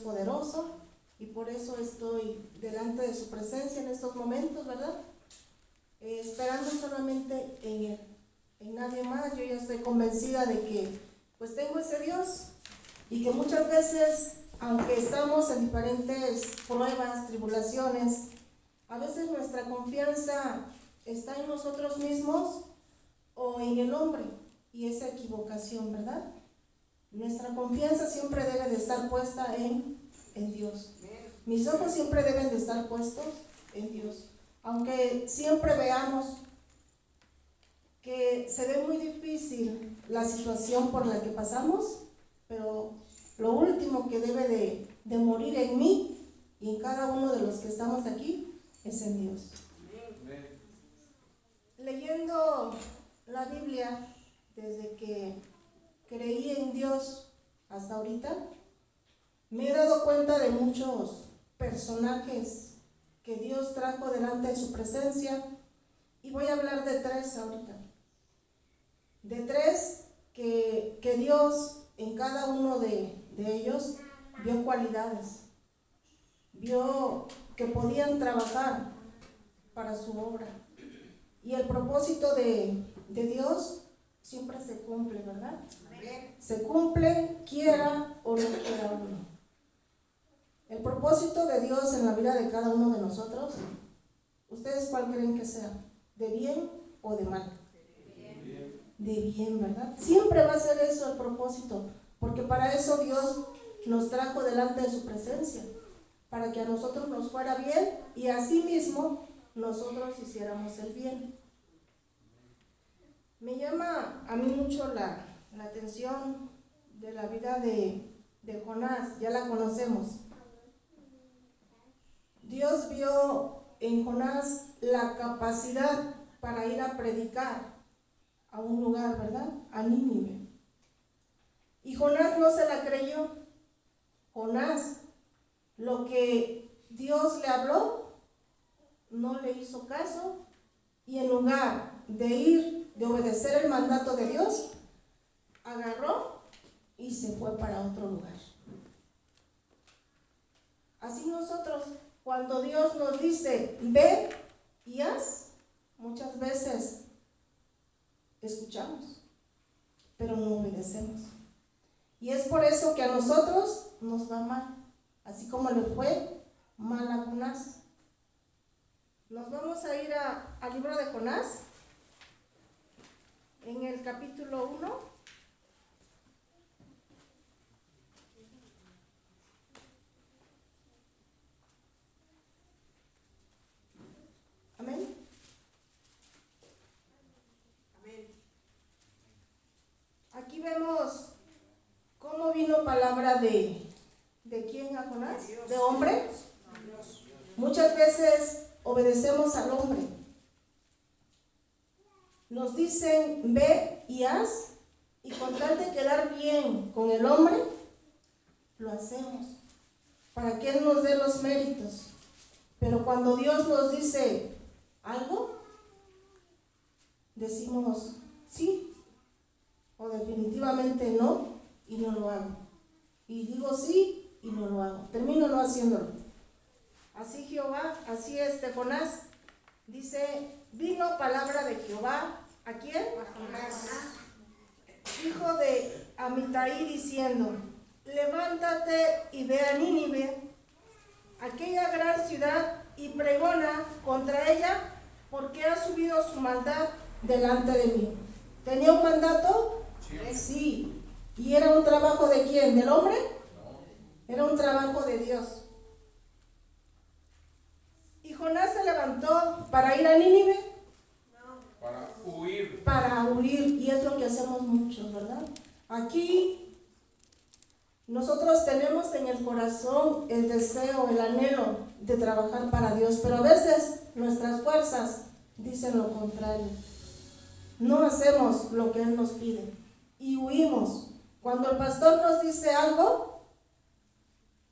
poderoso y por eso estoy delante de su presencia en estos momentos, ¿verdad? Esperando solamente en Él, en nadie más. Yo ya estoy convencida de que pues tengo ese Dios y que muchas veces, aunque estamos en diferentes pruebas, tribulaciones, a veces nuestra confianza está en nosotros mismos o en el hombre, y esa equivocación, ¿verdad? Nuestra confianza siempre debe de estar puesta en Dios. Mis ojos siempre deben de estar puestos en Dios. Aunque siempre veamos que se ve muy difícil la situación por la que pasamos, pero lo último que debe de morir en mí y en cada uno de los que estamos aquí es en Dios. Leyendo la Biblia desde que creí en Dios hasta ahorita, me he dado cuenta de muchos personajes que Dios trajo delante de su presencia, y voy a hablar de 3 ahorita. De 3 que Dios en cada uno de ellos vio cualidades, vio que podían trabajar para su obra. Y el propósito de Dios siempre se cumple, ¿verdad? Se cumple, quiera o no quiera uno. El propósito de Dios en la vida de cada uno de nosotros, ¿ustedes cuál creen que sea? ¿De bien o de mal? De bien, ¿verdad? Siempre va a ser eso el propósito, porque para eso Dios nos trajo delante de su presencia, para que a nosotros nos fuera bien y así mismo nosotros hiciéramos el bien. Me llama a mí mucho la atención de la vida de Jonás, ya la conocemos. Dios vio en Jonás la capacidad para ir a predicar a un lugar, ¿verdad? A Nínive. Y Jonás no se la creyó. Jonás, lo que Dios le habló, no le hizo caso, y en lugar de ir, de obedecer el mandato de Dios, agarró y se fue para otro lugar. Así nosotros, cuando Dios nos dice, ve y haz, muchas veces escuchamos, pero no obedecemos. Y es por eso que a nosotros nos va mal, así como le fue mal a Jonás. Nos vamos a ir al libro de Jonás, en el capítulo 1. Amén. Aquí vemos cómo vino palabra ¿de quién a Jonás? ¿De hombre? Muchas veces obedecemos al hombre. Nos dicen, ve y haz, y con tal de quedar bien con el hombre, lo hacemos, para que Él nos dé los méritos. Pero cuando Dios nos dice algo, decimos sí, o definitivamente no, y no lo hago. Y digo sí, y no lo hago. Termino no haciéndolo. Así Jehová, así Jonás, dice, vino palabra de Jehová, ¿a quién? A Jonás, hijo de Amitai, diciendo, levántate y ve a Nínive, aquella gran ciudad, y pregona contra ella, porque ha subido su maldad delante de mí. ¿Tenía un mandato? Sí. ¿Y era un trabajo de quién? ¿Del hombre? No. Era un trabajo de Dios. ¿Y Jonás se levantó para ir a Nínive? No. Para huir. Para huir, y es lo que hacemos muchos, ¿verdad? Aquí nosotros tenemos en el corazón el deseo, el anhelo de trabajar para Dios, pero a veces nuestras fuerzas dicen lo contrario. No hacemos lo que Él nos pide y huimos. Cuando el pastor nos dice algo,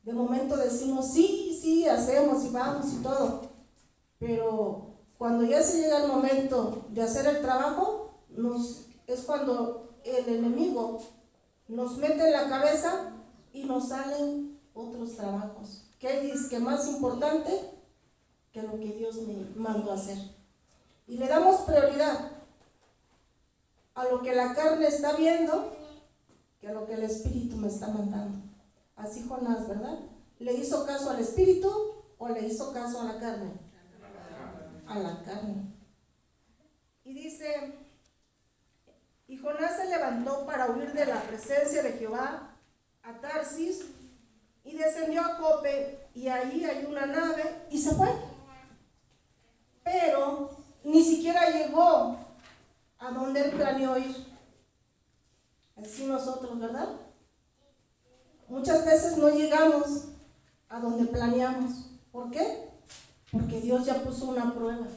de momento decimos sí, hacemos y vamos y todo. Pero cuando ya se llega el momento de hacer el trabajo, es cuando el enemigo nos mete en la cabeza y nos salen otros trabajos, que es que más importante que lo que Dios me mandó a hacer. Y le damos prioridad a lo que la carne está viendo que a lo que el Espíritu me está mandando. Así Jonás, ¿verdad? ¿Le hizo caso al Espíritu o le hizo caso a la carne? A la carne. Y dice, y Jonás se levantó para huir de la presencia de Jehová a Tarsis y descendió a Jope, y ahí hay una nave y se fue. Pero ni siquiera llegó a donde él planeó ir. Así nosotros, ¿verdad? Muchas veces no llegamos a donde planeamos. ¿Por qué? Porque Dios ya puso una prueba.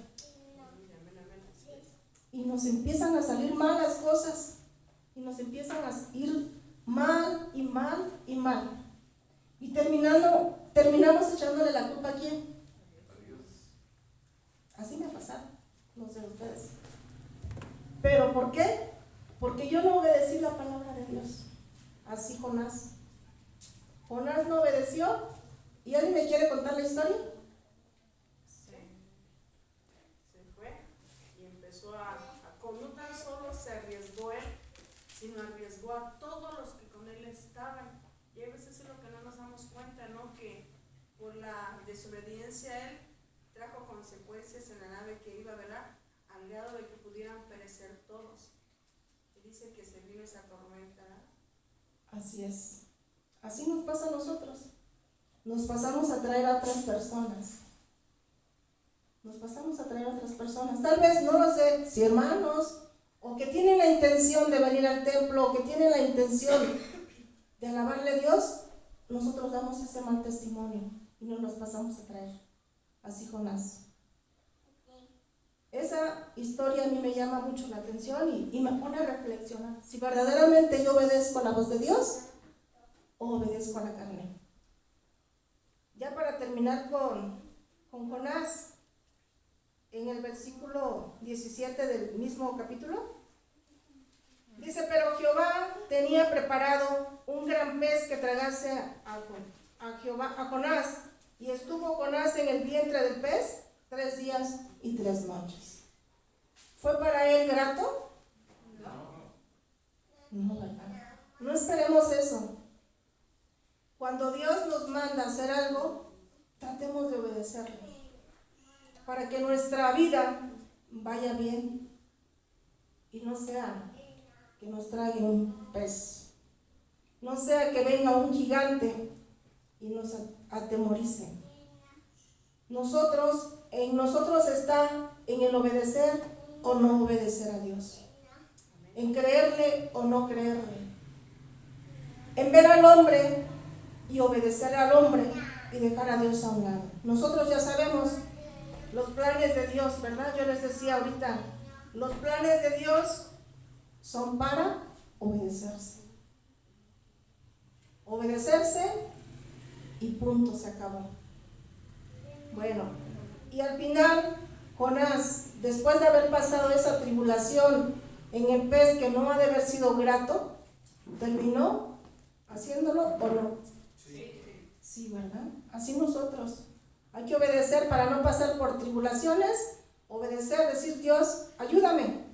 Y nos empiezan a salir malas cosas. Y nos empiezan a ir mal y mal y mal. Y terminamos echándole la culpa a quién. Así me ha pasado. No sé ustedes. ¿Pero por qué? Porque yo no obedecí la palabra de Dios. Así Jonás. Jonás no obedeció. ¿Y alguien me quiere contar la historia? Sí. Se fue y empezó no tan solo se arriesgó él, sino arriesgó a todos los que con él estaban. Y a veces es lo que no nos damos cuenta, ¿no? Que por la desobediencia él trajo consecuencias en la nave que iba, ¿verdad? Al grado de que pudieran perecer todos. Y dice que se vino esa tormenta, ¿verdad? Así es. Así nos pasa a nosotros. Nos pasamos a traer a otras personas. Nos pasamos a traer a otras personas. Tal vez, no lo sé, si hermanos, o que tienen la intención de venir al templo, o que tienen la intención de alabarle a Dios, nosotros damos ese mal testimonio y nos los pasamos a traer. Así Jonás. Esa historia a mí me llama mucho la atención y me pone a reflexionar. Si verdaderamente yo obedezco a la voz de Dios o obedezco a la carne. Ya para terminar con Jonás, en el versículo 17 del mismo capítulo, dice, pero Jehová tenía preparado un gran pez que tragase a Jonás, y estuvo Jonás en el vientre del pez 3 días y 3 noches. ¿Fue para él grato? No, ¿verdad? No esperemos eso. Cuando Dios nos manda a hacer algo, tratemos de obedecerlo, para que nuestra vida vaya bien y no sea que nos trague un pez, no sea que venga un gigante y nos atemorice. En nosotros está en el obedecer o no obedecer a Dios, en creerle o no creerle, en ver al hombre y obedecer al hombre y dejar a Dios a un lado. Nosotros ya sabemos los planes de Dios, ¿verdad? Yo les decía ahorita, los planes de Dios son para obedecerse. Obedecerse y punto, se acabó. Bueno, y al final, Jonás, después de haber pasado esa tribulación en el pez que no ha de haber sido grato, ¿terminó haciéndolo o no? Sí, ¿verdad? Así nosotros. Hay que obedecer para no pasar por tribulaciones. Obedecer, decir, Dios, ayúdame.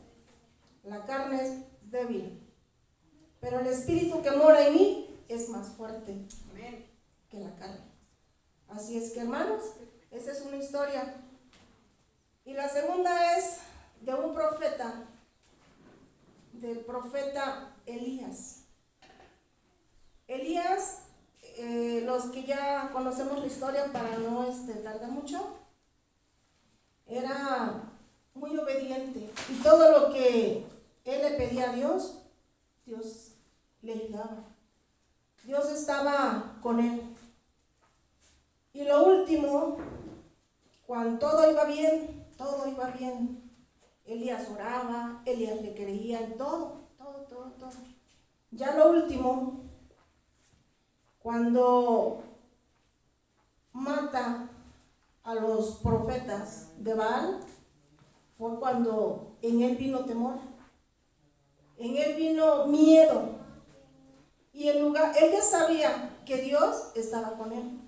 La carne es débil, pero el espíritu que mora en mí es más fuerte que la carne. Así es que, hermanos, esa es una historia. Y la segunda es de un profeta, del profeta Elías. Elías, los que ya conocemos la historia para no tardar mucho, era muy obediente y todo lo que él le pedía a Dios, Dios le ayudaba. Dios estaba con él. Y lo último, cuando todo iba bien, Elías oraba, Elías le creía en todo. Ya lo último, cuando mata a los profetas de Baal, fue cuando en él vino temor, en él vino miedo. Y él ya sabía que Dios estaba con él.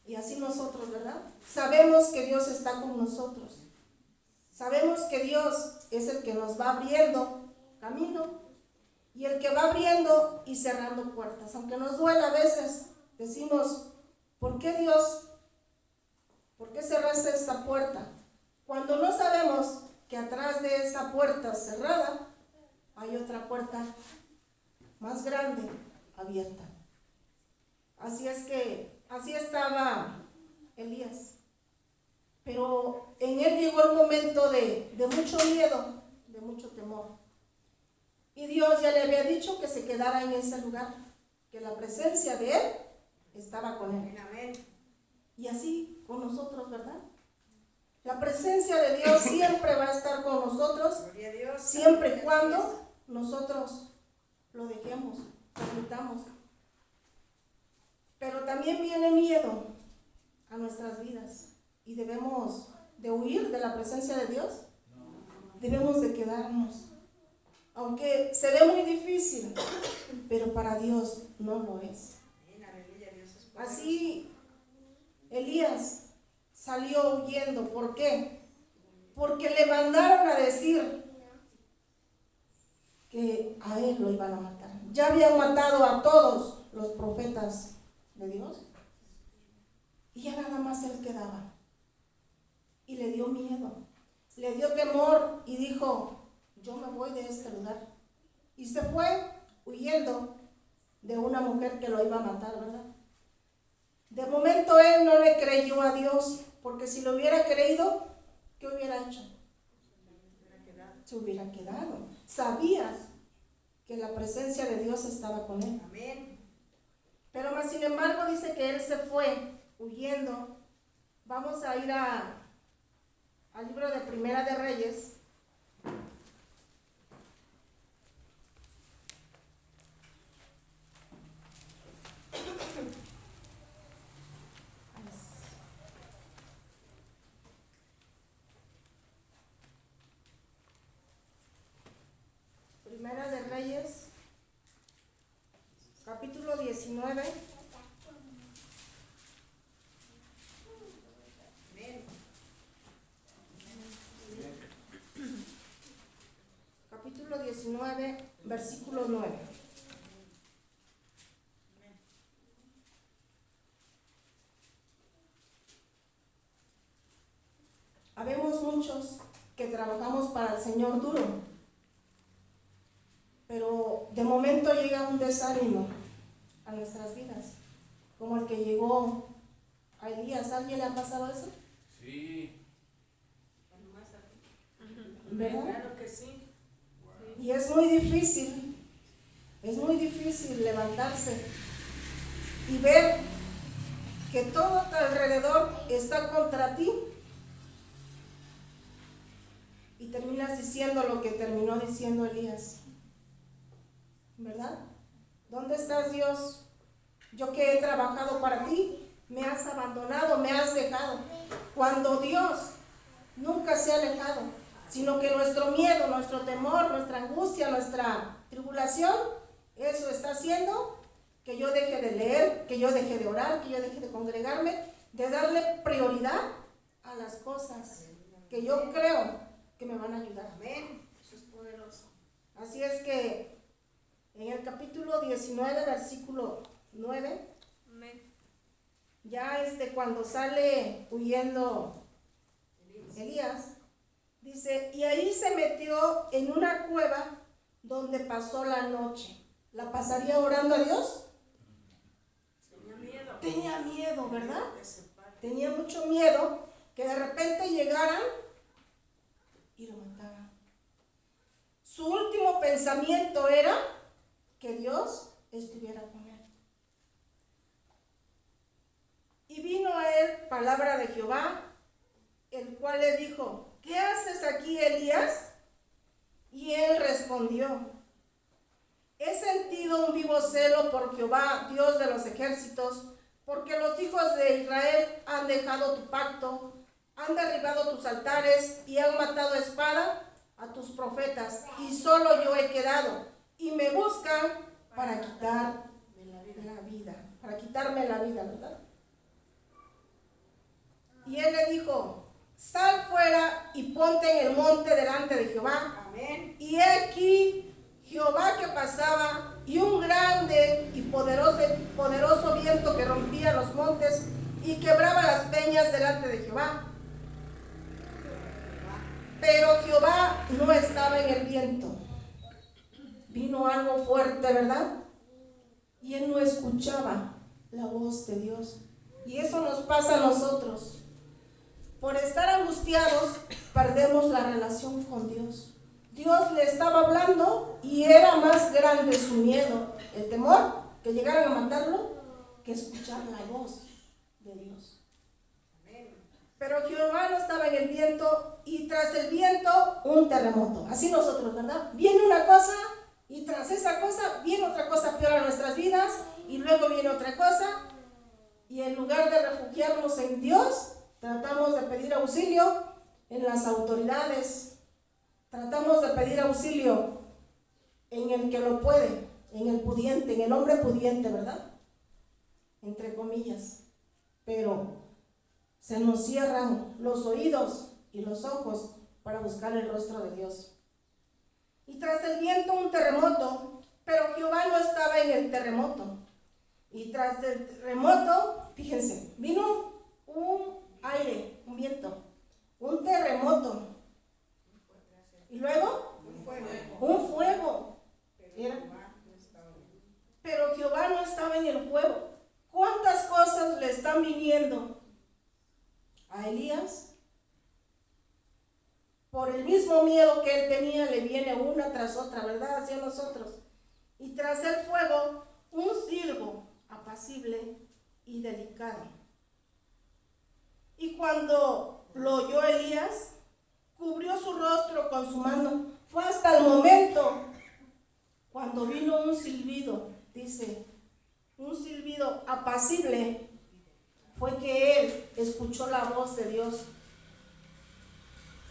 Y así nosotros, ¿verdad? Sabemos que Dios está con nosotros. Sabemos que Dios es el que nos va abriendo camino y el que va abriendo y cerrando puertas. Aunque nos duela a veces, decimos, ¿por qué Dios? ¿Por qué cerraste esta puerta? Cuando no sabemos que atrás de esa puerta cerrada hay otra puerta más grande abierta. Así es que así estaba Elías. Pero en él llegó el momento de mucho miedo, de mucho temor. Y Dios ya le había dicho que se quedara en ese lugar, que la presencia de él estaba con él. Amén. Y así con nosotros, ¿verdad? La presencia de Dios siempre va a estar con nosotros, Gloria a Dios. siempre y cuando nosotros lo dejemos, permitamos. Pero también viene miedo a nuestras vidas y debemos de huir de la presencia de Dios. Debemos de quedarnos. Aunque se ve muy difícil, pero para Dios no lo es. Así Elías salió huyendo. ¿Por qué? Porque le mandaron a decir que a él lo iban a matar. Ya habían matado a todos los profetas de Dios y ya nada más él quedaba. Y le dio miedo, le dio temor y dijo, yo me voy de este lugar. Y se fue huyendo de una mujer que lo iba a matar, ¿verdad? De momento él no le creyó a Dios, porque si lo hubiera creído, ¿qué hubiera hecho? Se hubiera quedado. Sabía que la presencia de Dios estaba con él. Amén. Pero más sin embargo dice que él se fue huyendo. Vamos a ir al libro de Primera de Reyes. Primera de Reyes, capítulo 19. Capítulo 19, versículo 9. Habemos muchos que trabajamos para el Señor duro, pero de momento llega un desánimo a nuestras vidas, como el que llegó a Elías. ¿A alguien le ha pasado eso? Sí. ¿Verdad? Claro que sí. Y es muy difícil levantarse y ver que todo a tu alrededor está contra ti y terminas diciendo lo que terminó diciendo Elías, ¿verdad? ¿Dónde estás, Dios? Yo que he trabajado para ti, me has abandonado, me has dejado. Cuando Dios nunca se ha alejado, sino que nuestro miedo, nuestro temor, nuestra angustia, nuestra tribulación, eso está haciendo que yo deje de leer, que yo deje de orar, que yo deje de congregarme, de darle prioridad a las cosas que yo creo que me van a ayudar. Amén. Eso es poderoso. Así es que en el capítulo 19, versículo 9, Amén. ya cuando sale huyendo Elías, dice, y ahí se metió en una cueva donde pasó la noche. ¿La pasaría orando a Dios? Tenía miedo. Tenía miedo, ¿verdad? Que se pare. Tenía mucho miedo que de repente llegaran y lo mataran. Su último pensamiento era que Dios estuviera con él. Y vino a él palabra de Jehová, el cual le dijo, ¿qué haces aquí, Elías? Y él respondió, he sentido un vivo celo por Jehová, Dios de los ejércitos, porque los hijos de Israel han dejado tu pacto, han derribado tus altares y han matado a espada a tus profetas, y solo yo he quedado, y me buscan para quitar la vida. para quitarme la vida, ¿verdad? Y él le dijo, sal fuera y ponte en el monte delante de Jehová. Amén. Y he aquí Jehová que pasaba, y un grande y poderoso viento que rompía los montes y quebraba las peñas delante de Jehová. Pero Jehová no estaba en el viento. Vino algo fuerte, ¿verdad? Y él no escuchaba la voz de Dios. Y eso nos pasa a nosotros. Por estar angustiados, perdemos la relación con Dios. Dios le estaba hablando y era más grande su miedo, el temor, que llegaran a matarlo, que escuchar la voz de Dios. Pero Jehová no estaba en el viento, y tras el viento un terremoto. Así nosotros, ¿verdad? Viene una cosa y tras esa cosa viene otra cosa peor a nuestras vidas, y luego viene otra cosa, y en lugar de refugiarnos en Dios, tratamos de pedir auxilio en las autoridades. Tratamos de pedir auxilio en el que lo puede, en el pudiente, en el hombre pudiente, ¿verdad? Entre comillas. Pero se nos cierran los oídos y los ojos para buscar el rostro de Dios. Y tras el viento un terremoto, pero Jehová no estaba en el terremoto. Y tras el terremoto, fíjense, vino un aire, un viento, un terremoto. Y luego, un fuego. Pero Jehová no estaba en el fuego. ¿Cuántas cosas le están viniendo a Elías? Por el mismo miedo que él tenía, le viene una tras otra, ¿verdad? Hacia nosotros. Y tras el fuego, un silbo apacible y delicado. Y cuando lo oyó Elías, cubrió su rostro con su mano. Fue hasta el momento cuando vino un silbido, dice, un silbido apacible, fue que él escuchó la voz de Dios.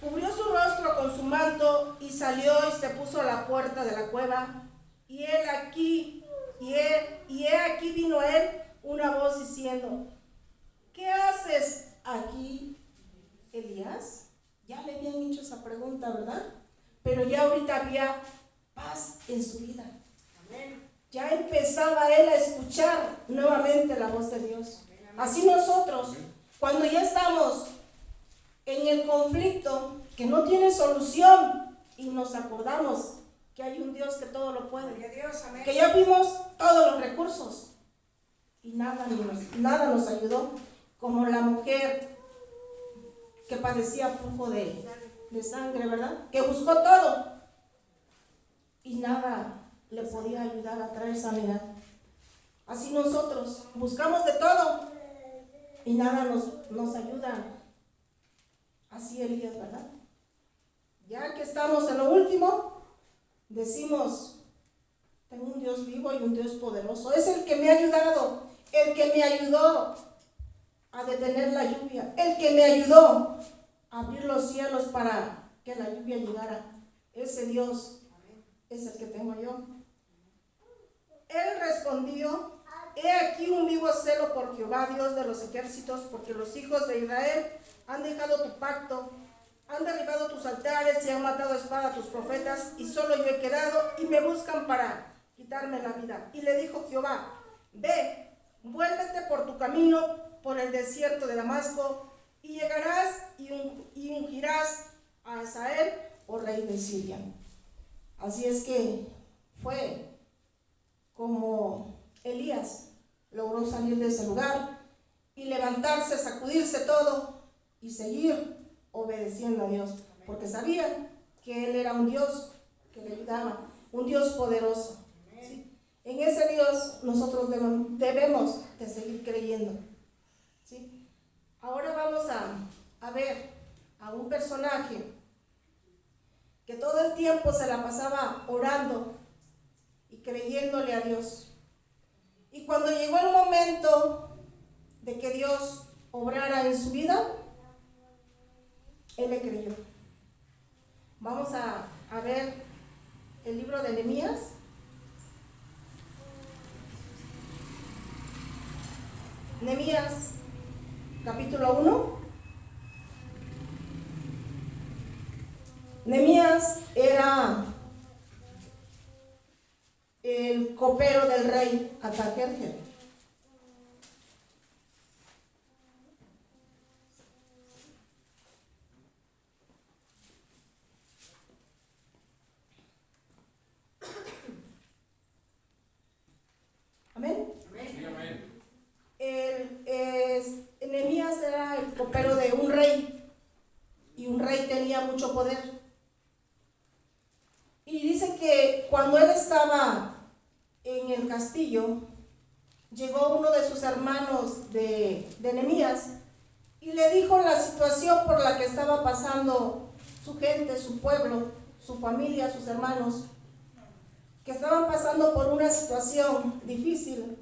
Cubrió su rostro con su manto y salió y se puso a la puerta de la cueva. Y he aquí vino a él una voz diciendo, ¿qué haces aquí, Elías? Ya le habían hecho esa pregunta, ¿verdad? Pero ya ahorita había paz en su vida. Amén. Ya empezaba él a escuchar nuevamente la voz de Dios. Así nosotros, cuando ya estamos en el conflicto que no tiene solución y nos acordamos que hay un Dios que todo lo puede, que ya vimos todos los recursos y nada nos ayudó, como la mujer que padecía flujo de sangre, ¿verdad? Que buscó todo y nada le podía ayudar a traer sanidad. Así nosotros buscamos de todo y nada nos ayuda. Así Elías, ¿verdad? Ya que estamos en lo último, decimos, tengo un Dios vivo y un Dios poderoso. Es el que me ha ayudado, el que me ayudó a detener la lluvia, el que me ayudó a abrir los cielos para que la lluvia llegara. Ese Dios es el que tengo yo. Él respondió, he aquí un vivo celo por Jehová, Dios de los ejércitos, porque los hijos de Israel han dejado tu pacto, han derribado tus altares y han matado a espada a tus profetas, y solo yo he quedado, y me buscan para quitarme la vida. Y le dijo Jehová, ve, vuélvete por tu camino, por el desierto de Damasco, y llegarás y ungirás a Hazael por rey de Siria. Así es que fue como Elías logró salir de ese lugar y levantarse, sacudirse todo y seguir obedeciendo a Dios, porque sabía que Él era un Dios que le ayudaba, un Dios poderoso. ¿Sí? En ese Dios nosotros debemos de seguir creyendo. ¿Sí? Ahora vamos a ver a un personaje que todo el tiempo se la pasaba orando y creyéndole a Dios. Y cuando llegó el momento de que Dios obrara en su vida, él le creyó. Vamos a ver el libro de Nehemías. capítulo 1. Nehemías era el copero del rey Artajerjes. Amén. Nehemías era el copero de un rey, y un rey tenía mucho poder. Y dice que cuando él estaba en el castillo, llegó uno de sus hermanos de Nehemías y le dijo la situación por la que estaba pasando su gente, su pueblo, su familia, sus hermanos, que estaban pasando por una situación difícil.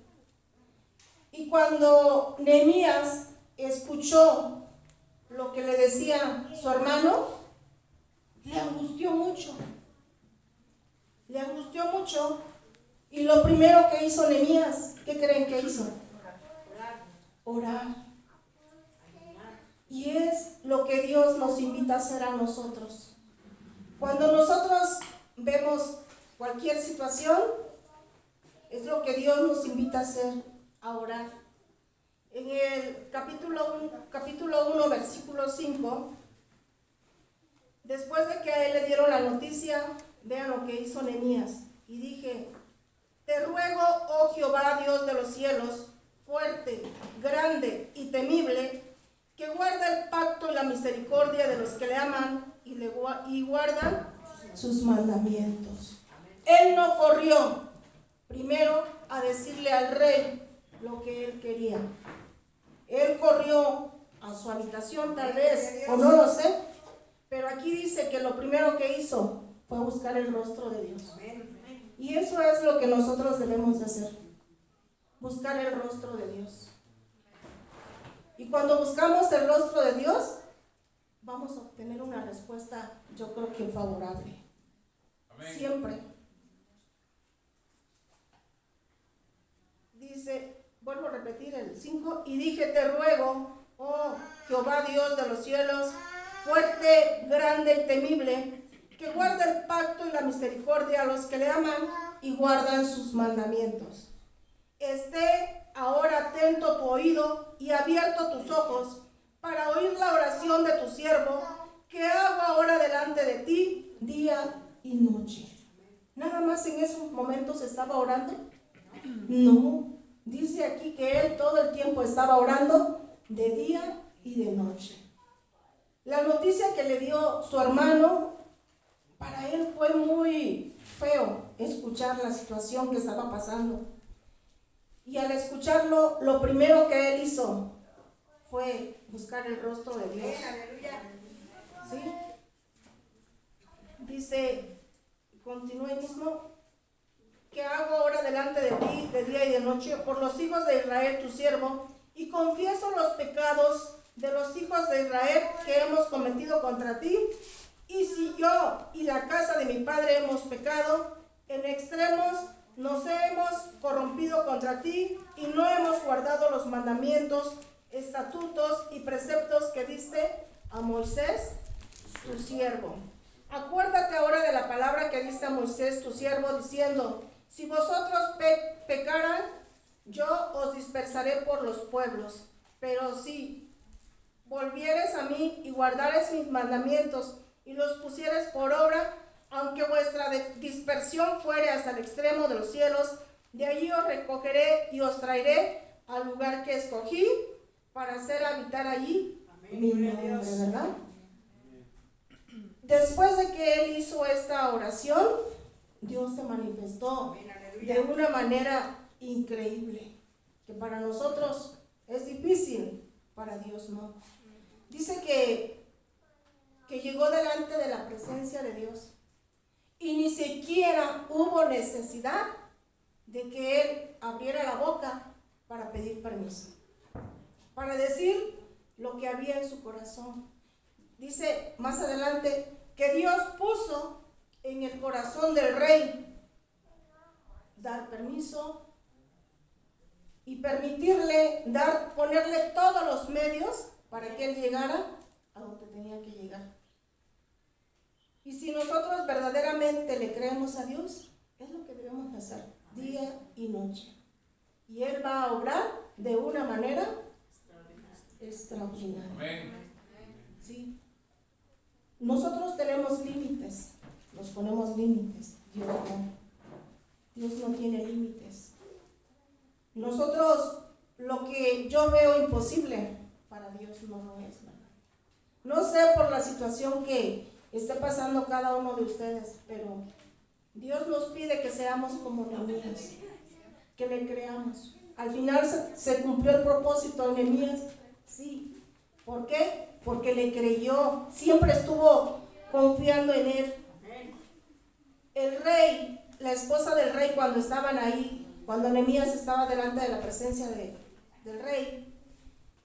Y cuando Nehemías escuchó lo que le decía su hermano, le angustió mucho. Le angustió mucho. Y lo primero que hizo Nehemías, ¿qué creen que hizo? Orar. Y es lo que Dios nos invita a hacer a nosotros. Cuando nosotros vemos cualquier situación, es lo que Dios nos invita a hacer, a orar. En el capítulo 1, versículo 5, después de que a él le dieron la noticia, vean lo que hizo Nehemías. Y dije: te ruego, oh Jehová, Dios de los cielos, fuerte, grande y temible, que guarda el pacto y la misericordia de los que le aman y guardan sus mandamientos. Él no corrió primero a decirle al rey lo que él quería. Él corrió a su habitación, tal vez, o no lo sé, pero aquí dice que lo primero que hizo fue buscar el rostro de Dios. Y eso es lo que nosotros debemos de hacer, buscar el rostro de Dios. Y cuando buscamos el rostro de Dios, vamos a obtener una respuesta, yo creo que favorable. Amén. Siempre. Dice, vuelvo a repetir el 5, y dije: te ruego, oh Jehová Dios de los cielos, fuerte, grande y temible, que guarde el pacto y la misericordia a los que le aman y guardan sus mandamientos. Esté ahora atento tu oído y abierto tus ojos para oír la oración de tu siervo, que hago ahora delante de ti día y noche. ¿Nada más en esos momentos estaba orando? No, dice aquí que él todo el tiempo estaba orando de día y de noche. La noticia que le dio su hermano, para él fue muy feo escuchar la situación que estaba pasando. Y al escucharlo, lo primero que él hizo fue buscar el rostro de Dios. ¿Sí? Dice, continúa ahí mismo: que hago ahora delante de ti de día y de noche por los hijos de Israel tu siervo, y confieso los pecados de los hijos de Israel que hemos cometido contra ti. Y si yo y la casa de mi padre hemos pecado en extremos, nos hemos corrompido contra ti y no hemos guardado los mandamientos, estatutos y preceptos que diste a Moisés, tu siervo. Acuérdate ahora de la palabra que diste a Moisés, tu siervo, diciendo: si vosotros pecaran, yo os dispersaré por los pueblos. Pero si volvieres a mí y guardares mis mandamientos y los pusieres por obra, aunque vuestra dispersión fuere hasta el extremo de los cielos, de allí os recogeré y os traeré al lugar que escogí para hacer habitar allí mi nombre, ¿verdad? Después de que él hizo esta oración, Dios se manifestó de una manera increíble, que para nosotros es difícil, para Dios no. Dice que llegó delante de la presencia de Dios y ni siquiera hubo necesidad de que él abriera la boca para pedir permiso, para decir lo que había en su corazón. Dice más adelante que Dios puso en el corazón del rey dar permiso y permitirle ponerle todos los medios para que él llegara a donde tenía que llegar. Y si nosotros verdaderamente le creemos a Dios, es lo que debemos hacer día y noche. Y Él va a obrar de una manera extraordinaria. Amén. ¿Sí? Nosotros tenemos límites, nos ponemos límites. Dios no. Dios no tiene límites. Nosotros, lo que yo veo imposible, para Dios no lo es, ¿verdad? No sé por la situación que esté pasando cada uno de ustedes, pero Dios nos pide que seamos como Nehemías, que le creamos. Al final se cumplió el propósito de Nehemías, sí. ¿Por qué? Porque le creyó, siempre estuvo confiando en él. El rey, la esposa del rey, cuando estaban ahí, cuando Nehemías estaba delante de la presencia del rey,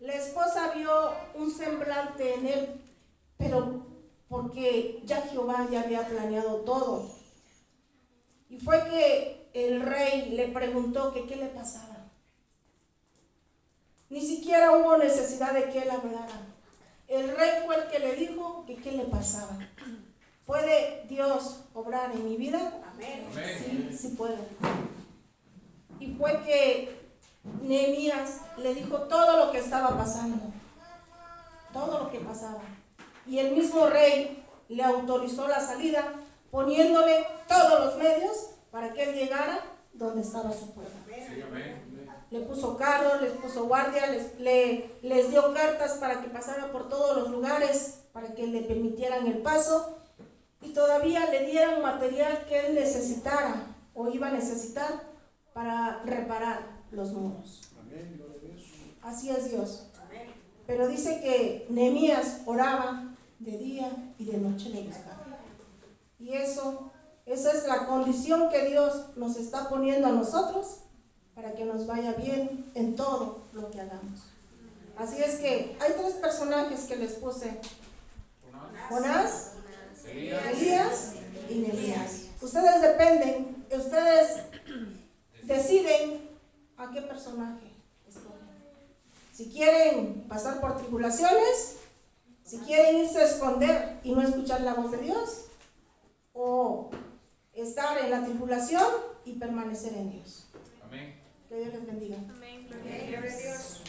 la esposa vio un semblante en él, pero porque ya Jehová ya había planeado todo. Y fue que el rey le preguntó que qué le pasaba. Ni siquiera hubo necesidad de que él hablara. El rey fue el que le dijo que qué le pasaba. ¿Puede Dios obrar en mi vida? Amén. Sí, sí puede. Y fue que Nehemías le dijo todo lo que estaba pasando, todo lo que pasaba. Y el mismo rey le autorizó la salida, poniéndole todos los medios para que él llegara donde estaba su pueblo. Sí, amén. Le puso carros, les puso guardia, les dio cartas para que pasara por todos los lugares, para que le permitieran el paso, y todavía le dieran material que él necesitara o iba a necesitar para reparar los muros. Así es Dios. Pero dice que Nehemías oraba de día y de noche, le buscaba. Y esa es la condición que Dios nos está poniendo a nosotros para que nos vaya bien en todo lo que hagamos. Así es que hay tres personajes que les puse: Jonás, Elías y Nehemías. Ustedes deciden a qué personaje escogen. Si quieren pasar por tribulaciones, si quieren irse a esconder y no escuchar la voz de Dios, o estar en la tribulación y permanecer en Dios. Amén. Que Dios les bendiga. Amén. Gloria a Dios.